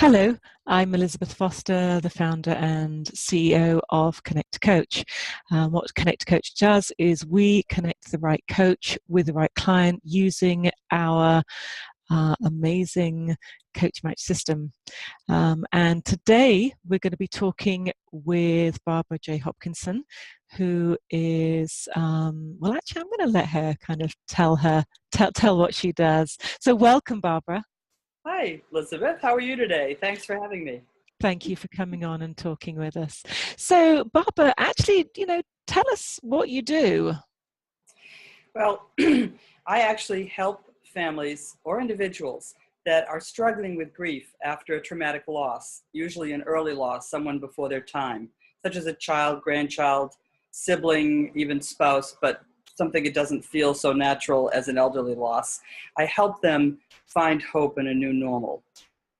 Hello, I'm Elizabeth Foster, the founder and CEO of Connect Coach. What Connect Coach does is we connect the right coach with the right client using our amazing coach match system. And today we're going to be talking with Barbara J Hopkinson, who is, well, actually, I'm going to let her kind of tell what she does. So welcome, Barbara. Hi, Elizabeth. How are you today? Thanks for having me. Thank you for coming on and talking with us. So, Barbara, actually, tell us what you do. Well, I actually help families or individuals that are struggling with grief after a traumatic loss, usually an early loss, someone before their time, such as a child, grandchild, sibling, even spouse, but something that doesn't feel so natural as an elderly loss. I help them find hope in a new normal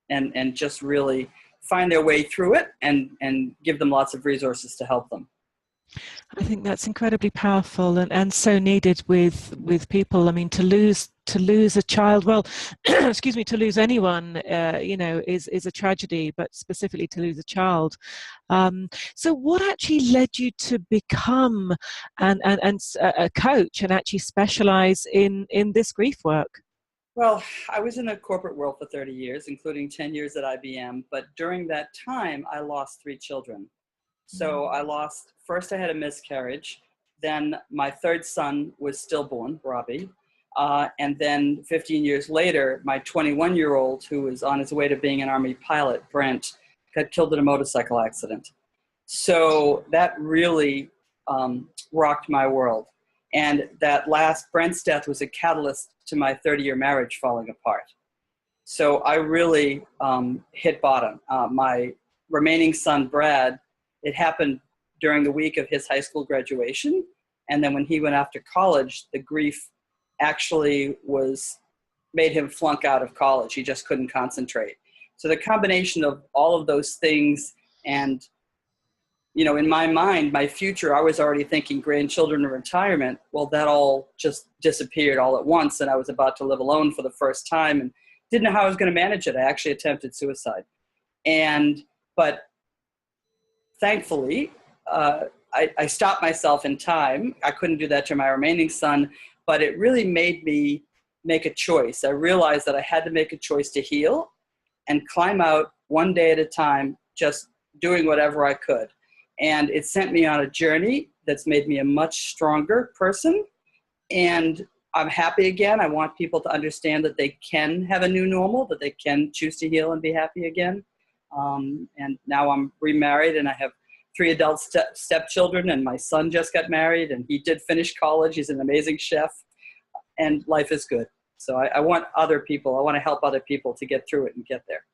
and just really find their way through it and give them lots of resources to help them. I think that's incredibly powerful and so needed with people. I mean, to lose a child, well, excuse me, to lose anyone, is a tragedy, but specifically to lose a child. So what actually led you to become a coach and actually specialize in this grief work? Well, I was in the corporate world for 30 years, including 10 years at IBM. But during that time, I lost 3 children. So first I had a miscarriage. Then my third son was stillborn, Robbie. And then 15 years later, my 21-year-old, who was on his way to being an Army pilot, Brent, got killed in a motorcycle accident. So that really rocked my world. And that last Brent's death was a catalyst to my 30-year marriage falling apart. So I really hit bottom. My remaining son, Brad, it happened during the week of his high school graduation. And then when he went off to college, the grief actually made him flunk out of college. He just couldn't concentrate. So the combination of all of those things and in my mind, my future, I was already thinking grandchildren and retirement. Well, that all just disappeared all at once, and I was about to live alone for the first time and didn't know how I was going to manage it. I actually attempted suicide. But thankfully, I stopped myself in time. I couldn't do that to my remaining son, but it really made me make a choice. I realized that I had to make a choice to heal and climb out one day at a time, just doing whatever I could. And it sent me on a journey that's made me a much stronger person. And I'm happy again. I want people to understand that they can have a new normal, that they can choose to heal and be happy again. And now I'm remarried and I have 3 adult stepchildren, and my son just got married and he did finish college. He's an amazing chef and life is good. So I want I want to help other people to get through it and get there.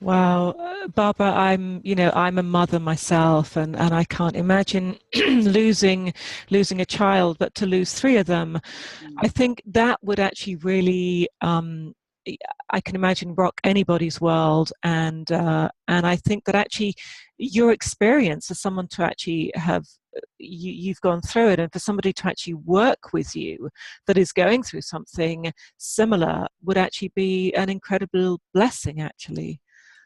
Wow, Barbara, I'm a mother myself, and I can't imagine losing a child, but to lose 3 of them, I think that would actually really, I can imagine, rock anybody's world, and I think that actually your experience as someone to actually have you've gone through it, and for somebody to actually work with you that is going through something similar would actually be an incredible blessing, actually.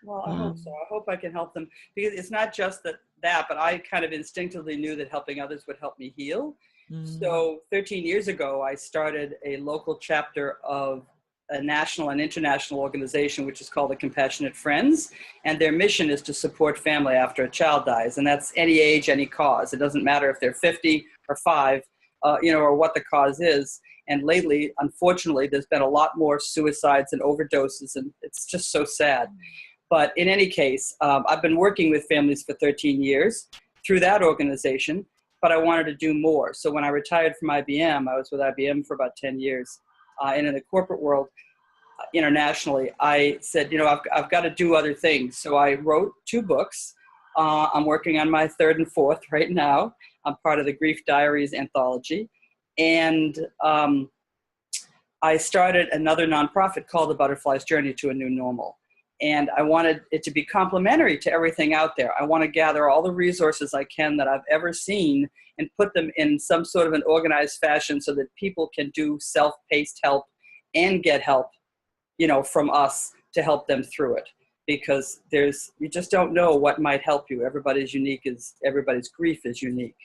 Well, I hope so. I hope I can help them, because it's not just that, but I kind of instinctively knew that helping others would help me heal. So 13 years ago, I started a local chapter of a national and international organization, which is called the Compassionate Friends. And their mission is to support family after a child dies. And that's any age, any cause. It doesn't matter if they're 50 or 5, or what the cause is. And lately, unfortunately, there's been a lot more suicides and overdoses, and it's just so sad. But in any case, I've been working with families for 13 years through that organization, but I wanted to do more. So when I retired from IBM, I was with IBM for about 10 years. And in the corporate world, internationally, I said, I've got to do other things. So I wrote 2 books. I'm working on my 3rd and 4th right now. I'm part of the Grief Diaries anthology. And I started another nonprofit called The Butterfly's Journey to a New Normal. And I wanted it to be complementary to everything out there. I want to gather all the resources I can that I've ever seen and put them in some sort of an organized fashion so that people can do self-paced help and get help, from us to help them through it. because you just don't know what might help you. Everybody's everybody's grief is unique.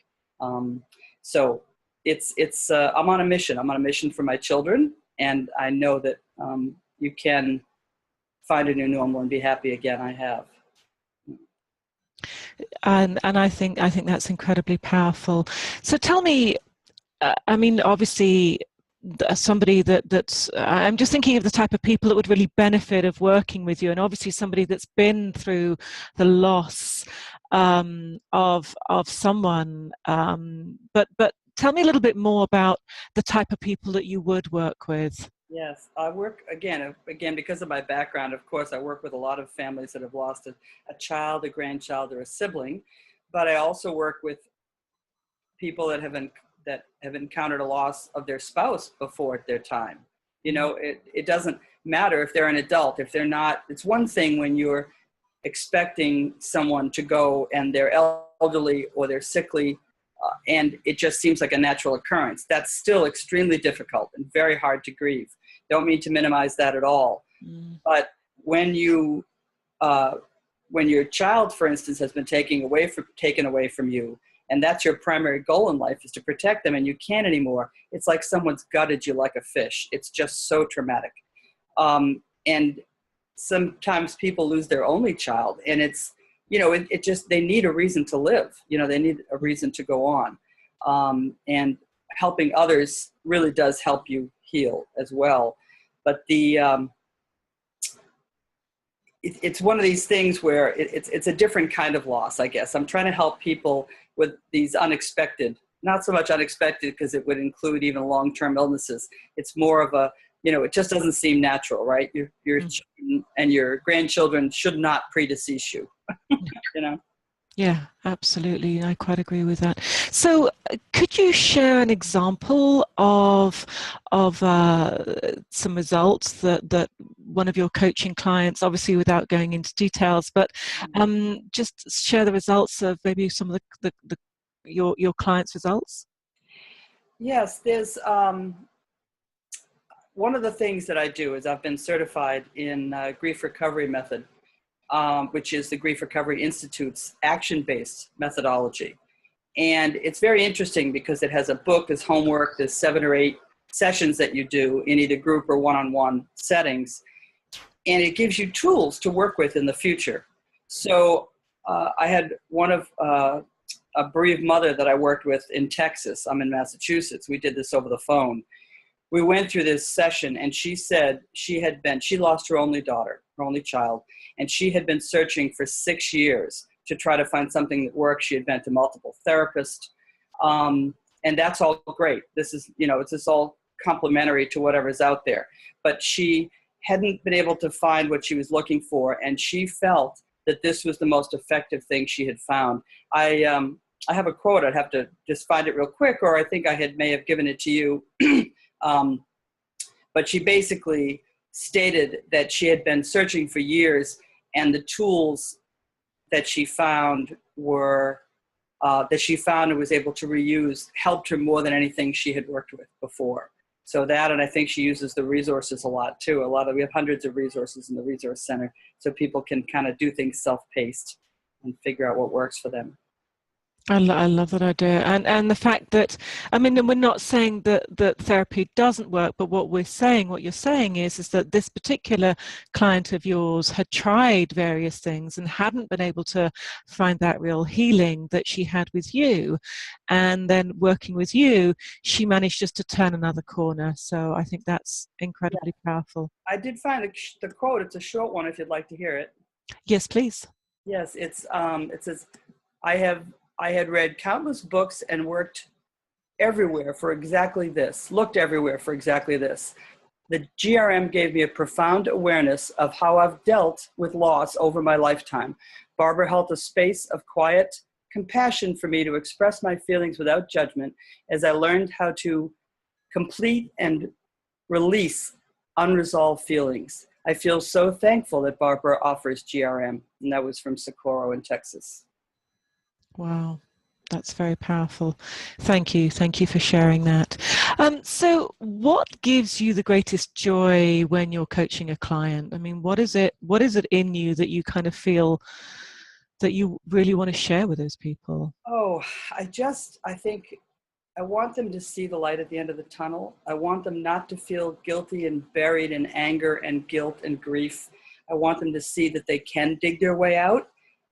So I'm on a mission. I'm on a mission for my children, and I know that you can find a new normal and be happy again. I have. And I think that's incredibly powerful. So tell me, I mean, obviously, somebody that's I'm just thinking of the type of people that would really benefit of working with you, and obviously somebody that's been through the loss of someone. But tell me a little bit more about the type of people that you would work with. Yes, I work again because of my background. Of course, I work with a lot of families that have lost a child, a grandchild, or a sibling. But I also work with people that have encountered a loss of their spouse before their time. You know, it doesn't matter if they're an adult, if they're not. It's one thing when you're expecting someone to go and they're elderly or they're sickly, and it just seems like a natural occurrence. That's still extremely difficult and very hard to grieve. Don't mean to minimize that at all. But when your child, for instance, has been taken away from you, and that's your primary goal in life, is to protect them, and you can't anymore, it's like someone's gutted you like a fish. It's just so traumatic. And sometimes people lose their only child, and it's, you know, it just, they need a reason to live. You know, they need a reason to go on. And helping others really does help you heal as well. But it's one of these things where it's a different kind of loss, I guess. I'm trying to help people with these unexpected, not so much unexpected because it would include even long-term illnesses. It's more of a, you know, it just doesn't seem natural, right? Your children and your grandchildren should not predecease you, you know? Yeah, absolutely. I quite agree with that. So could you share an example of some results that one of your coaching clients, obviously without going into details, but just share the results of maybe some of your clients' results? Yes, there's one of the things that I do is I've been certified in grief recovery method, which is the Grief Recovery Institute's action-based methodology. And it's very interesting because it has a book, there's homework, there's 7 or 8 sessions that you do in either group or one-on-one settings. And it gives you tools to work with in the future. So I had one of a bereaved mother that I worked with in Texas. I'm in Massachusetts. We did this over the phone. We went through this session, and she said she lost her only daughter, her only child, and she had been searching for 6 years to try to find something that worked. She had been to multiple therapists, and that's all great. This is, you know, it's just all complementary to whatever's out there. But she hadn't been able to find what she was looking for, and she felt that this was the most effective thing she had found. I have a quote. I'd have to just find it real quick, or I think I may have given it to you. But she basically stated that she had been searching for years, and the tools that she found and was able to reuse helped her more than anything she had worked with before. So that, and I think she uses the resources a lot too. We have hundreds of resources in the Resource Center, so people can kind of do things self-paced and figure out what works for them. I love that idea, and the fact that, I mean, we're not saying that therapy doesn't work, but what you're saying is that this particular client of yours had tried various things and hadn't been able to find that real healing that she had with you, and then working with you, she managed just to turn another corner. So I think that's incredibly powerful. I did find the quote. It's a short one if you'd like to hear it. Yes, please. Yes, it says, I had read countless books and worked everywhere for exactly this, looked everywhere for exactly this. The GRM gave me a profound awareness of how I've dealt with loss over my lifetime. Barbara held a space of quiet compassion for me to express my feelings without judgment as I learned how to complete and release unresolved feelings. I feel so thankful that Barbara offers GRM, and that was from Socorro in Texas. Wow. That's very powerful. Thank you. Thank you for sharing that. So what gives you the greatest joy when you're coaching a client? I mean, what is it in you that you kind of feel that you really want to share with those people? Oh, I think I want them to see the light at the end of the tunnel. I want them not to feel guilty and buried in anger and guilt and grief. I want them to see that they can dig their way out.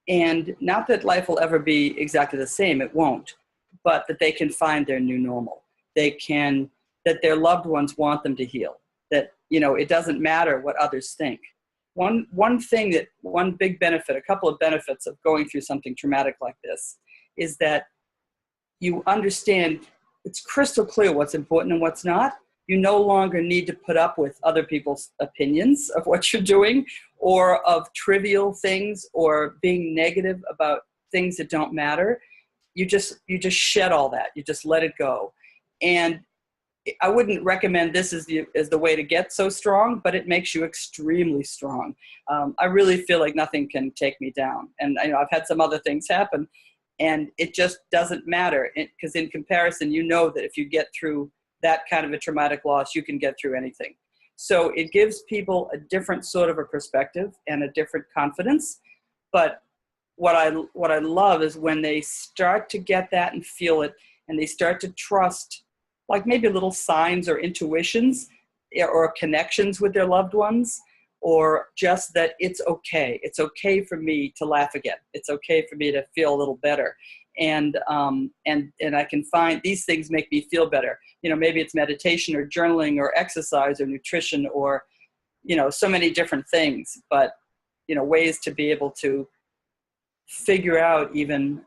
And not that life will ever be exactly the same, it won't, but that they can find their new normal. That their loved ones want them to heal, that, it doesn't matter what others think. One big benefit, a couple of benefits of going through something traumatic like this is that you understand it's crystal clear what's important and what's not. You no longer need to put up with other people's opinions of what you're doing or of trivial things or being negative about things that don't matter. You just shed all that. You just let it go. And I wouldn't recommend this as the way to get so strong, but it makes you extremely strong. I really feel like nothing can take me down. And I've had some other things happen, and it just doesn't matter, because in comparison, that if you get through that kind of a traumatic loss, you can get through anything. So it gives people a different sort of a perspective and a different confidence. But what I love is when they start to get that and feel it, and they start to trust, like maybe little signs or intuitions or connections with their loved ones, or just that it's okay. It's okay for me to laugh again. It's okay for me to feel a little better. And I can find these things make me feel better. Maybe it's meditation or journaling or exercise or nutrition or, so many different things, but, ways to be able to figure out even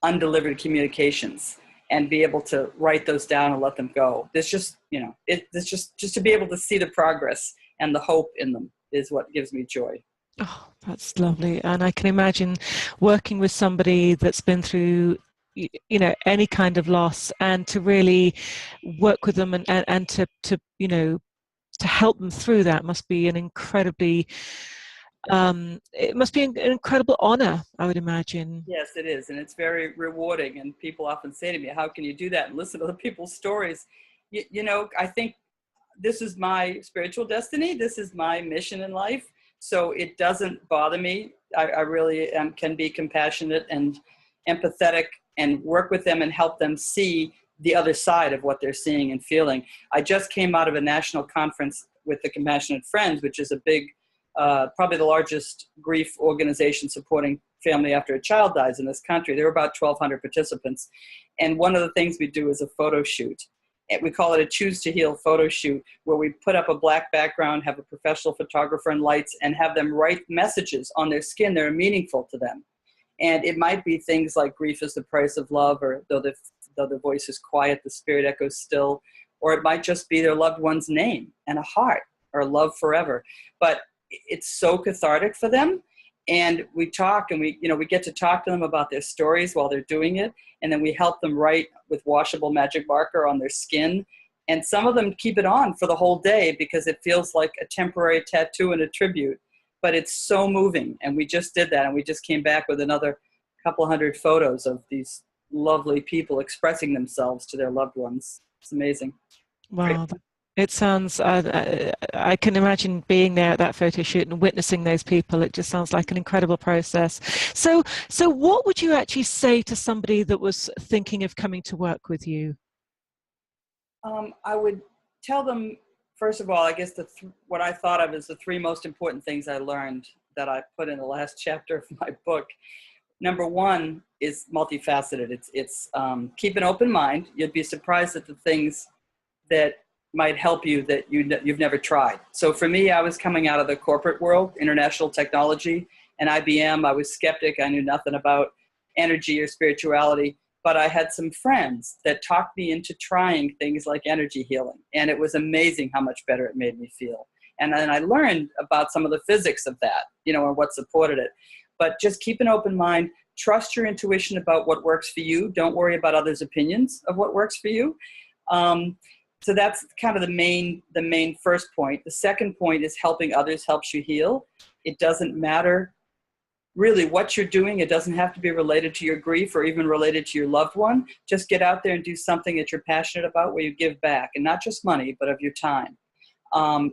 undelivered communications and be able to write those down and let them go. There's just, it's just to be able to see the progress and the hope in them is what gives me joy. Oh, that's lovely. And I can imagine working with somebody that's been through, any kind of loss, and to really work with them and to help them through that must be an incredibly, it must be an incredible honor, I would imagine. Yes, it is. And it's very rewarding. And people often say to me, how can you do that and listen to other people's stories? I think this is my spiritual destiny. This is my mission in life. So it doesn't bother me. I really can be compassionate and empathetic and work with them and help them see the other side of what they're seeing and feeling. I just came out of a national conference with the Compassionate Friends, which is a big, probably the largest grief organization supporting family after a child dies in this country. There were about 1,200 participants. And one of the things we do is a photo shoot. We call it a Choose to Heal photo shoot, where we put up a black background, have a professional photographer and lights, and have them write messages on their skin that are meaningful to them. And it might be things like grief is the price of love, or though the voice is quiet, the spirit echoes still. Or it might just be their loved one's name and a heart, or love forever. But it's so cathartic for them. And we talk, and we get to talk to them about their stories while they're doing it. And then we help them write with washable magic marker on their skin. And some of them keep it on for the whole day because it feels like a temporary tattoo and a tribute. But it's so moving. And we just did that. And we just came back with another couple hundred photos of these lovely people expressing themselves to their loved ones. It's amazing. Wow. It sounds, I can imagine being there at that photo shoot and witnessing those people. It just sounds like an incredible process. So what would you actually say to somebody that was thinking of coming to work with you? I would tell them, first of all, I guess what I thought of as the three most important things I learned that I put in the last chapter of my book. Number one is multifaceted. It's keep an open mind. You'd be surprised at the things that might help you that you've never tried. So for me, I was coming out of the corporate world, international technology, and IBM. I was skeptic. I knew nothing about energy or spirituality, but I had some friends that talked me into trying things like energy healing. And it was amazing how much better it made me feel. And then I learned about some of the physics of that, and what supported it. But just keep an open mind. Trust your intuition about what works for you. Don't worry about others' opinions of what works for you. So that's kind of the main first point. The second point is helping others helps you heal. It doesn't matter really what you're doing, it doesn't have to be related to your grief or even related to your loved one. Just get out there and do something that you're passionate about where you give back, and not just money, but of your time.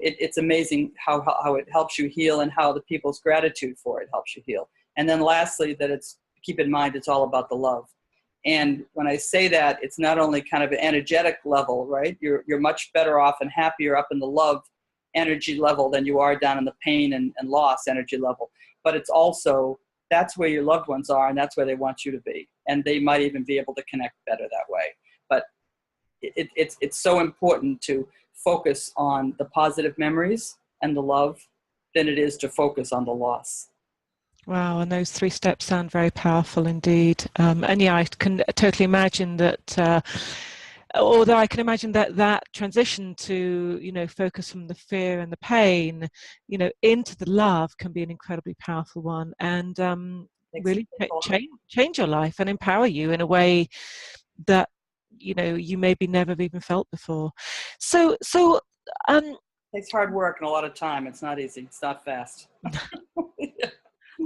It's amazing how it helps you heal, and how the people's gratitude for it helps you heal. And then lastly, that keep in mind, it's all about the love. And when I say that, it's not only kind of an energetic level, right? You're much better off and happier up in the love energy level than you are down in the pain and loss energy level. But it's also, that's where your loved ones are, and that's where they want you to be. And they might even be able to connect better that way. But it's so important to focus on the positive memories and the love than it is to focus on the loss. Wow, and those 3 steps sound very powerful indeed. And yeah, I can totally imagine that, although I can imagine that transition to, focus from the fear and the pain, into the love can be an incredibly powerful one, and really change your life and empower you in a way that, you maybe never have even felt before. So, it takes hard work and a lot of time. It's not easy. It's not fast.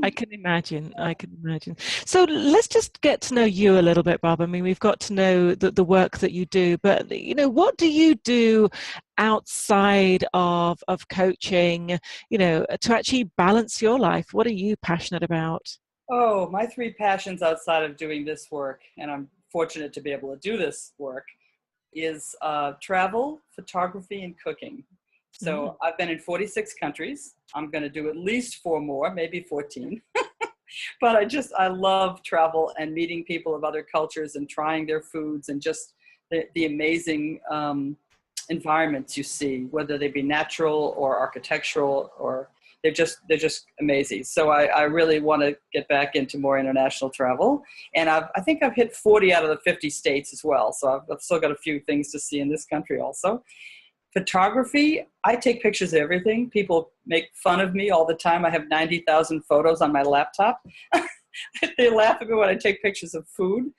I can imagine. So let's just get to know you a little bit, Bob. I mean, we've got to know the work that you do, but what do you do outside of coaching, to actually balance your life? What are you passionate about? Oh, my 3 passions outside of doing this work, and I'm fortunate to be able to do this work, is travel, photography, and cooking. So I've been in 46 countries. I'm going to do at least 4 more, maybe 14. But I love travel and meeting people of other cultures and trying their foods, and just the amazing environments you see, whether they be natural or architectural, or they're just amazing. So I really want to get back into more international travel. And I think I've hit 40 out of the 50 states as well. So I've still got a few things to see in this country also. Photography, I take pictures of everything. People make fun of me all the time. I have 90,000 photos on my laptop. They laugh at me when I take pictures of food.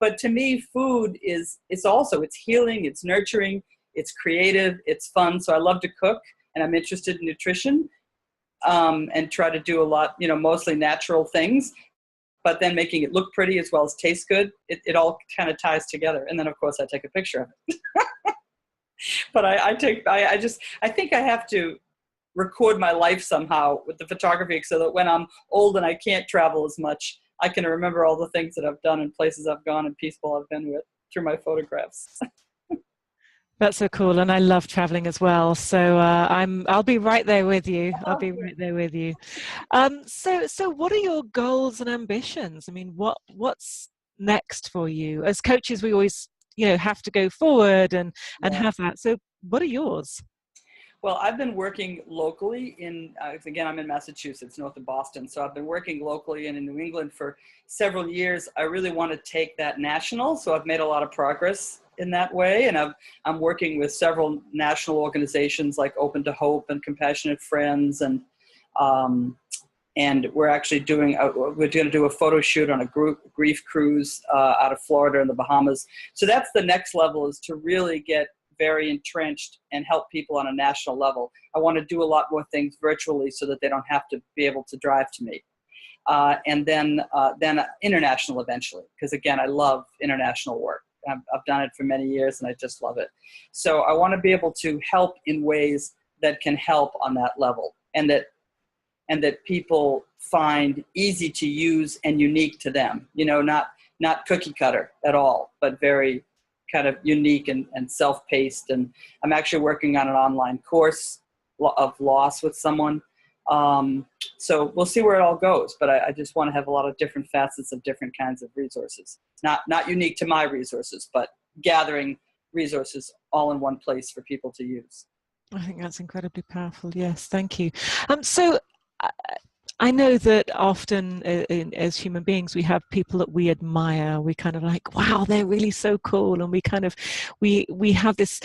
But to me, food it's healing, it's nurturing, it's creative, it's fun. So I love to cook, and I'm interested in nutrition, and try to do a lot, mostly natural things, but then making it look pretty as well as taste good. It all kind of ties together. And then, of course, I take a picture of it. But I think I have to record my life somehow with the photography, so that when I'm old and I can't travel as much, I can remember all the things that I've done and places I've gone and people I've been with through my photographs. That's so cool, and I love traveling as well. So I'll be right there with you. So what are your goals and ambitions? I mean, what's next for you? As coaches, we always have to go forward and have that. So what are yours? Well, I've been working locally again, I'm in Massachusetts, north of Boston. So I've been working locally and in New England for several years. I really want to take that national. So I've made a lot of progress in that way. And I'm working with several national organizations like Open to Hope and Compassionate Friends. And we're actually we're going to do a photo shoot on a grief cruise out of Florida and the Bahamas. So that's the next level, is to really get very entrenched and help people on a national level. I want to do a lot more things virtually so that they don't have to be able to drive to me. And then international eventually, because again, I love international work. I've done it for many years and I just love it. So I want to be able to help in ways that can help on that level, and that people find easy to use and unique to them. Not cookie cutter at all, but very kind of unique and self-paced. And I'm actually working on an online course of loss with someone. So we'll see where it all goes, but I just want to have a lot of different facets of different kinds of resources. Not unique to my resources, but gathering resources all in one place for people to use. I think that's incredibly powerful. Yes, thank you. So I know that often as human beings, we have people that we admire. We kind of like, wow, they're really so cool. And we have this,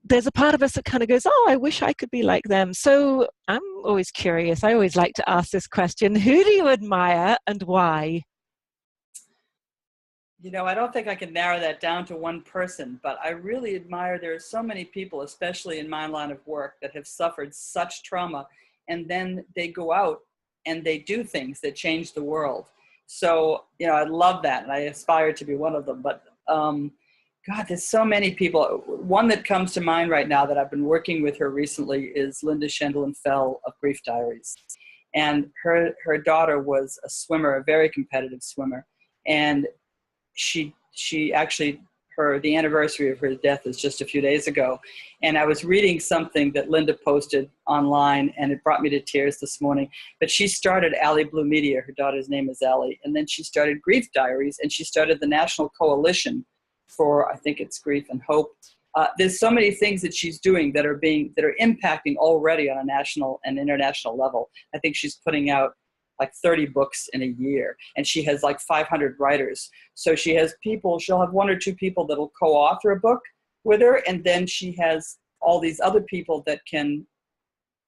there's a part of us that kind of goes, oh, I wish I could be like them. So I'm always curious. I always like to ask this question: who do you admire and why? I don't think I can narrow that down to one person, but I really admire, there are so many people, especially in my line of work, that have suffered such trauma, and then they go out and they do things that change the world. So, I love that, and I aspire to be one of them. But God, there's so many people. One that comes to mind right now that I've been working with her recently is Linda Shendelin-Fell of Grief Diaries. And her daughter was a swimmer, a very competitive swimmer. And she actually, the anniversary of her death is just a few days ago. And I was reading something that Linda posted online, and it brought me to tears this morning. But she started Allie Blue Media. Her daughter's name is Allie. And then she started Grief Diaries, and she started the National Coalition for, I think it's Grief and Hope. There's so many things that she's doing that are impacting already on a national and international level. I think she's putting out like 30 books in a year, and she has like 500 writers. So she'll have one or two people that'll co-author a book with her, and then she has all these other people that can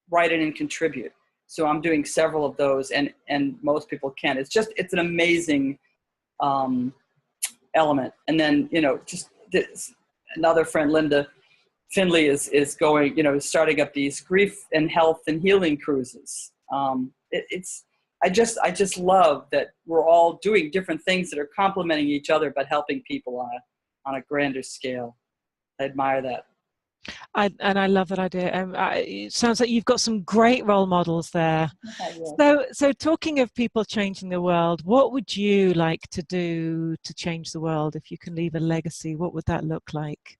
write it and contribute. So I'm doing several of those, and most people can. It's an amazing element. And then, just this, another friend, Linda Findley, is going, starting up these grief and health and healing cruises. I just love that we're all doing different things that are complementing each other, but helping people on a grander scale. I admire that. I love that idea. It sounds like you've got some great role models there. So talking of people changing the world, what would you like to do to change the world? If you can leave a legacy, what would that look like?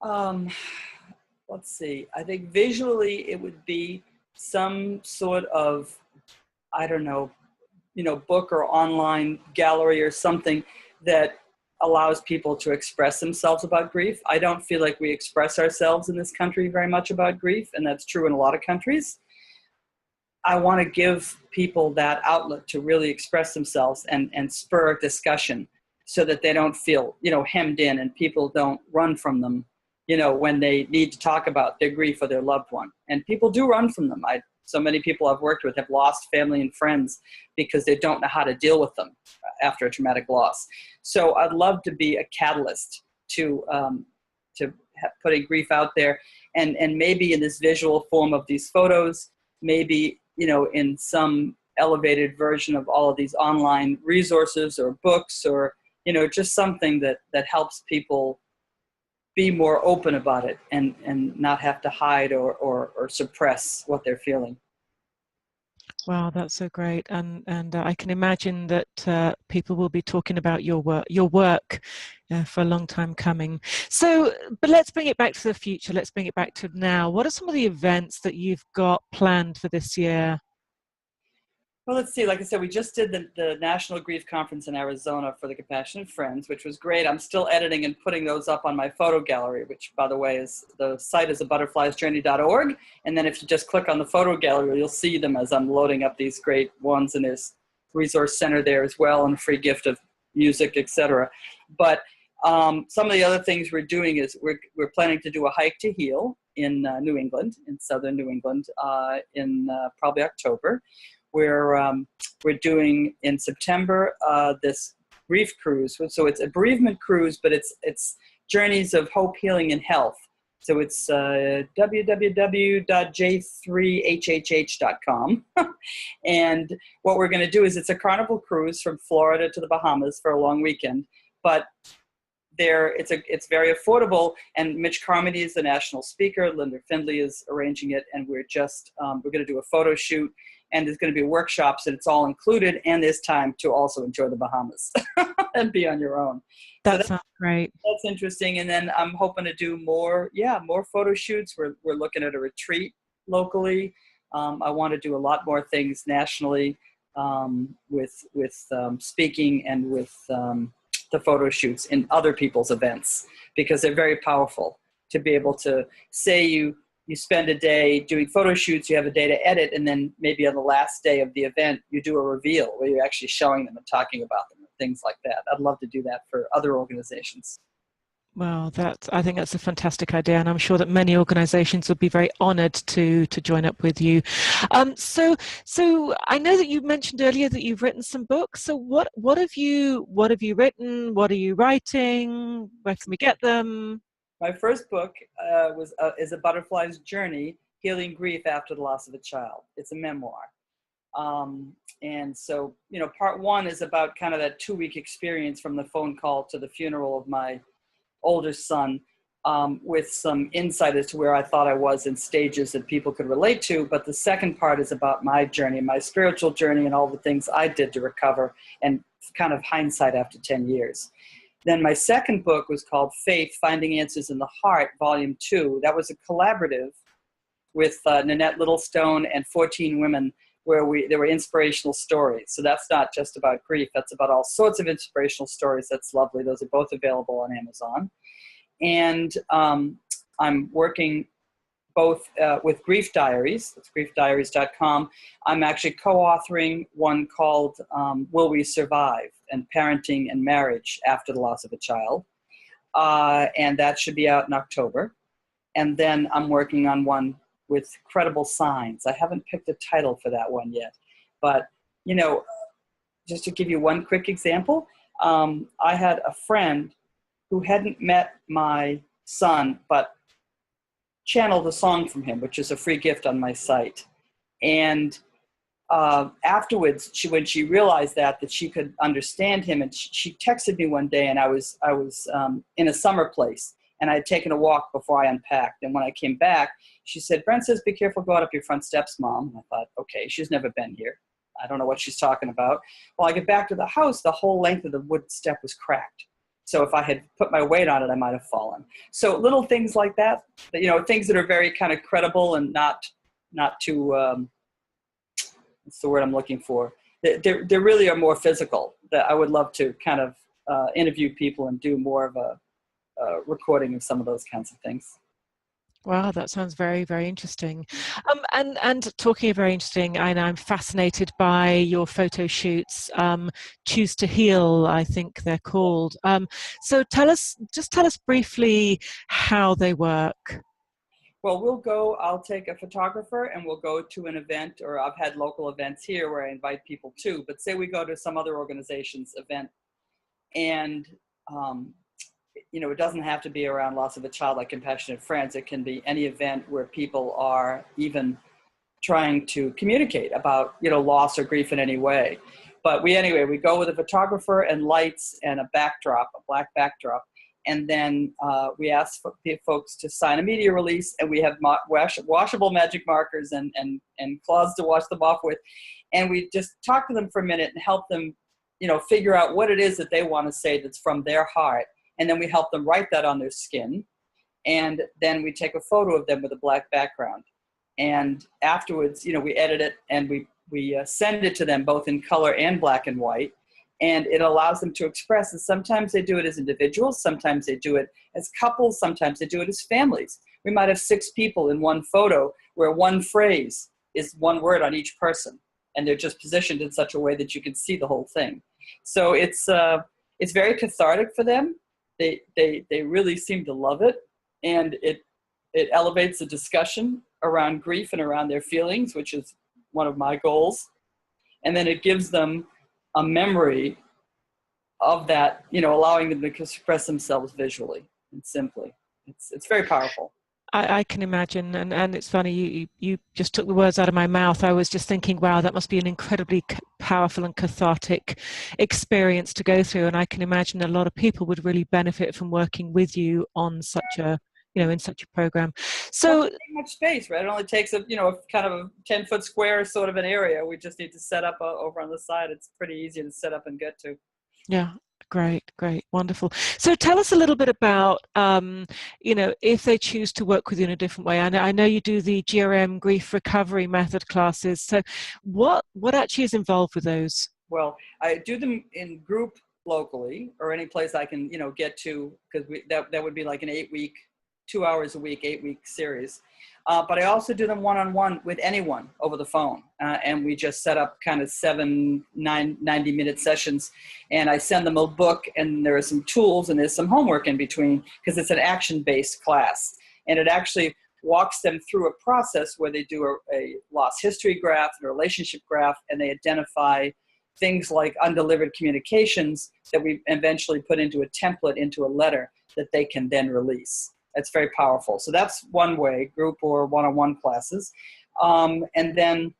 Let's see. I think visually it would be some sort of, I don't know, book or online gallery or something that allows people to express themselves about grief. I don't feel like we express ourselves in this country very much about grief, and that's true in a lot of countries. I want to give people that outlet to really express themselves and spur discussion so that they don't feel, hemmed in, and people don't run from them, when they need to talk about their grief or their loved one. And people do run from them. So many people I've worked with have lost family and friends because they don't know how to deal with them after a traumatic loss. So I'd love to be a catalyst to putting grief out there, and maybe in this visual form of these photos, maybe, in some elevated version of all of these online resources or books, or, just something that helps people be more open about it and not have to hide or suppress what they're feeling. Wow, that's so great, and I can imagine that people will be talking about your work for a long time coming. So, but let's bring it back to the future. Let's bring it back to now. What are some of the events that you've got planned for this year? Well, let's see. Like I said, we just did the National Grief Conference in Arizona for the Compassionate Friends, which was great. I'm still editing and putting those up on my photo gallery, which, by the way, the site is abutterfliesjourney.org. And then if you just click on the photo gallery, you'll see them as I'm loading up these great ones. And there's resource center there as well, and a free gift of music, etc. But some of the other things we're doing is we're planning to do a hike to heal in New England, in southern New England, in probably October. We're doing in September this grief cruise. So it's a bereavement cruise, but it's journeys of hope, healing, and health. So it's www.j3hhh.com. And what we're going to do is it's a carnival cruise from Florida to the Bahamas for a long weekend. But it's very affordable, and Mitch Carmody is the national speaker. Linda Findley is arranging it, and we're going to do a photo shoot. And there's going to be workshops, and it's all included. And there's time to also enjoy the Bahamas and be on your own. That sounds great. That's interesting. And then I'm hoping to do more photo shoots. We're looking at a retreat locally. I want to do a lot more things nationally with speaking and with the photo shoots in other people's events, because they're very powerful to be able to say you spend a day doing photo shoots, you have a day to edit, and then maybe on the last day of the event, you do a reveal where you're actually showing them and talking about them and things like that. I'd love to do that for other organizations. Well, I think that's a fantastic idea, and I'm sure that many organizations would be very honored to join up with you. So I know that you mentioned earlier that you've written some books. So what have you written? What are you writing? Where can we get them? My first book is A Butterfly's Journey, Healing Grief After the Loss of a Child. It's a memoir. And so, part one is about kind of that 2-week experience from the phone call to the funeral of my older son, with some insight as to where I thought I was in stages that people could relate to. But the second part is about my journey, my spiritual journey, and all the things I did to recover, and kind of hindsight after 10 years. Then my second book was called Faith, Finding Answers in the Heart, Volume 2. That was a collaborative with Nanette Littlestone and 14 women, where there were inspirational stories. So that's not just about grief. That's about all sorts of inspirational stories. That's lovely. Those are both available on Amazon. And I'm working both with Grief Diaries. That's griefdiaries.com. I'm actually co-authoring one called Will We Survive? And Parenting and Marriage After the Loss of a Child. And that should be out in October. And then I'm working on one with Credible Signs. I haven't picked a title for that one yet. But, just to give you one quick example, I had a friend who hadn't met my son, but channeled a song from him, which is a free gift on my site. And afterwards, when she realized that she could understand him, and she texted me one day, and I was in a summer place, and I had taken a walk before I unpacked. And when I came back, she said, "Brent says, be careful going up your front steps, Mom." And I thought, okay, she's never been here. I don't know what she's talking about. Well, I get back to the house, the whole length of the wood step was cracked. So if I had put my weight on it, I might have fallen. So little things like that, things that are very kind of credible and not too, what's the word I'm looking for? They really are more physical. That I would love to kind of interview people and do more of a recording of some of those kinds of things. Wow, that sounds very, very interesting. And talking of very interesting, I'm fascinated by your photo shoots. Choose to Heal, I think they're called. So tell us briefly how they work. Well, I'll take a photographer and we'll go to an event, or I've had local events here where I invite people too, but say we go to some other organization's event, and it doesn't have to be around loss of a child like Compassionate Friends. It can be any event where people are even trying to communicate about, loss or grief in any way. But we go with a photographer and lights and a backdrop, a black backdrop. And then we ask folks to sign a media release, and we have washable magic markers and cloths to wash them off with. And we just talk to them for a minute and help them, figure out what it is that they want to say that's from their heart. And then we help them write that on their skin. And then we take a photo of them with a black background. And afterwards, we edit it and we send it to them both in color and black and white. And it allows them to express. And sometimes they do it as individuals. Sometimes they do it as couples. Sometimes they do it as families. We might have 6 people in one photo where one phrase is one word on each person. And they're just positioned in such a way that you can see the whole thing. So it's very cathartic for them. They really seem to love it, and it elevates the discussion around grief and around their feelings, which is one of my goals. And then it gives them a memory of that, allowing them to express themselves visually and simply. It's very powerful. I can imagine, and it's funny, you just took the words out of my mouth. I was just thinking, wow, that must be an incredibly powerful and cathartic experience to go through, and I can imagine a lot of people would really benefit from working with you on such a, in such a program. So it doesn't take much space, right? It only takes a kind of a 10-foot square sort of an area. We just need to set up over on the side. It's pretty easy to set up and get to. Yeah. Great, wonderful. So tell us a little bit about, if they choose to work with you in a different way. I know you do the GRM grief recovery method classes. So what actually is involved with those? Well, I do them in group locally, or any place I can, get to, because that would be like an 8-week, 2 hours a week, 8-week series. But I also do them one-on-one with anyone over the phone. And we just set up kind of 90-minute sessions. And I send them a book, and there are some tools, and there's some homework in between, because it's an action-based class. And it actually walks them through a process where they do a loss history graph and a relationship graph, and they identify things like undelivered communications that we eventually put into a template, into a letter that they can then release. That's very powerful. So that's one way, group or one-on-one classes. And then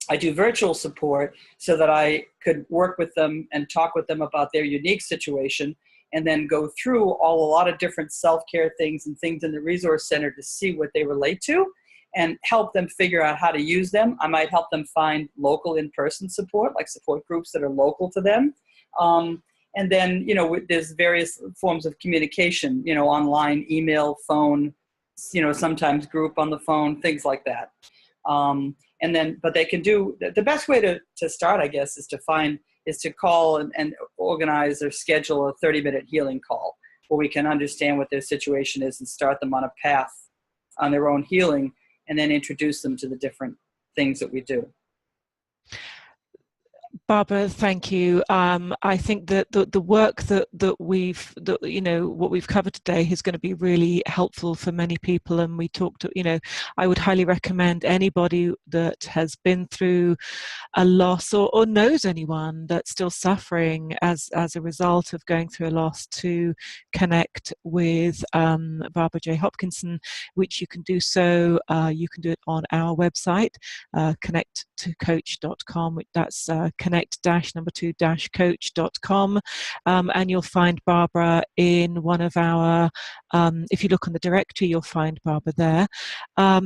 I do virtual support so that I could work with them and talk with them about their unique situation, and then go through a lot of different self-care things and things in the resource center to see what they relate to and help them figure out how to use them. I might help them find local in-person support, like support groups that are local to them. And then, there's various forms of communication, online, email, phone, sometimes group on the phone, things like that. But they can do, the best way to start, I guess, is to call and organize or schedule a 30-minute healing call where we can understand what their situation is and start them on a path on their own healing, and then introduce them to the different things that we do. Barbara, thank you. I think that the work that what we've covered today is going to be really helpful for many people. And we talked, I would highly recommend anybody that has been through a loss or knows anyone that's still suffering as a result of going through a loss to connect with Barbara J Hopkinson, which you can do so. You can do it on our website, connect2coach.com. That's connect-coach.com, and you'll find Barbara in one of our, if you look on the directory, you'll find Barbara there. I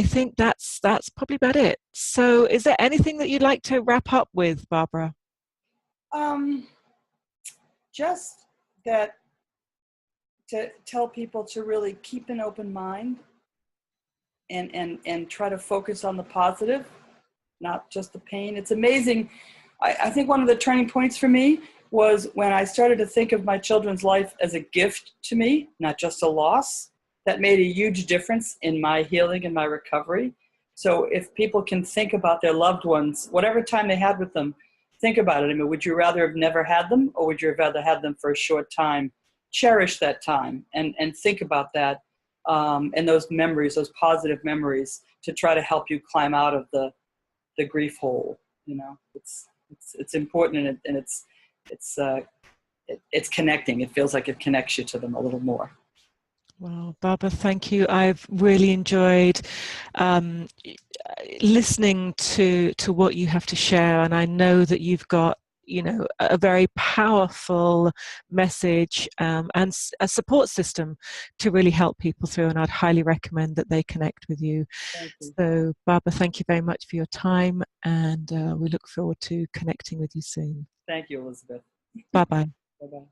think that's probably about it. So is there anything that you'd like to wrap up with, Barbara? Just that, to tell people to really keep an open mind and try to focus on the positive, not just the pain. It's amazing. I think one of the turning points for me was when I started to think of my children's life as a gift to me, not just a loss. That made a huge difference in my healing and my recovery. So if people can think about their loved ones, whatever time they had with them, think about it. I mean, would you rather have never had them, or would you rather have them for a short time? Cherish that time and think about that, and those memories, those positive memories, to try to help you climb out of the grief hole. It's important, and it's connecting. It feels like it connects you to them a little more. Well, Barbara, thank you. I've really enjoyed listening to what you have to share, and I know that you've got a very powerful message and a support system to really help people through, and I'd highly recommend that they connect with you. So, Barbara, thank you very much for your time, and we look forward to connecting with you soon. Thank you, Elizabeth. Bye-bye. Bye-bye.